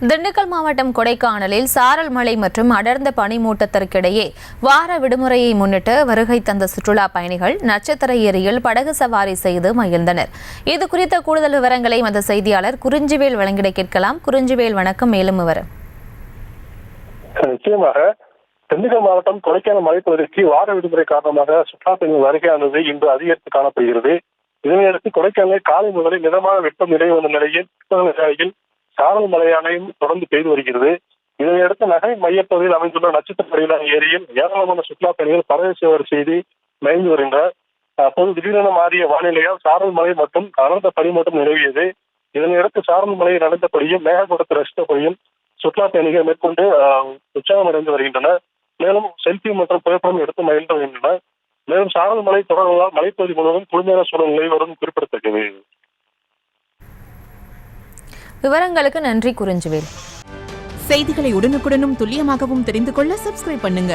திண்டுக்கல் மாவட்டம் கொடைக்கானலில் சாரல் மழை மற்றும் அடர்ந்த பனிமூட்டத்திற்கிடையே வார விடுமுறையை முன்னிட்டு வருகை தந்த சுற்றுலா பயணிகள் நட்சத்திர ஏரியில் படகு சவாரி செய்து மகிழ்ந்தனர். இது குறித்த கூடுதல் விவரங்களை எமது செய்தியாளர் குறிஞ்சிவேல் வழங்கிட கேட்கலாம். குறிஞ்சிவேல், வணக்கம். மேலும் விவரம். நிச்சயமாக திண்டுக்கல் மாவட்டம் கொடைக்கானல் மலைப்பகுதிக்கு வார விடுமுறை காரணமாக சுற்றுலா பயணிகள் வருகையானது இன்று அதிகரித்து காணப்படுகிறது. இதனையடுத்து கொடைக்கானலில் காலை முதலில் மிதமான வெப்பம் நிலை வந்த நிலையில் சாரல் மழையானையும் தொடர்ந்து பெய்து வருகிறது. இதனையடுத்து நகரின் மையப்பகுதியில் அமைந்துள்ள நட்சத்திர ஏரியில் ஏராளமான சுற்றுலா பயணிகள் படகு சவாரி செய்து மகிழ்ந்து வருகின்றனர். அப்போது திடீரென மாறிய வானிலையால் சாரல் மழை மற்றும் அடர்ந்த பனிமூட்டம் நிலவியது. இதனையடுத்து சாரல் மழையை நடந்தபடியும் மேகக்கூட்டத்தை ரசித்தபடியும் சுற்றுலா பயணிகள் மேற்கொண்டு உற்சாகம் அடைந்து வருகின்றனர். மேலும் செல்பி மற்றும் புகைப்படம் எடுத்து மகிழ்ந்து வருகின்றனர். மேலும் சாரல் மழை தொடர்வதால் மலைப்பகுதி முழுவதும் குளுமையான சூழ்நிலை வரும் குறிப்பிடத்தக்கது. விவரங்களுக்கு நன்றி குறிஞ்சிவேல். செய்திகளை உடனுக்குடனும் துல்லியமாகவும் தெரிந்து கொள்ள சப்ஸ்கிரைப் பண்ணுங்க.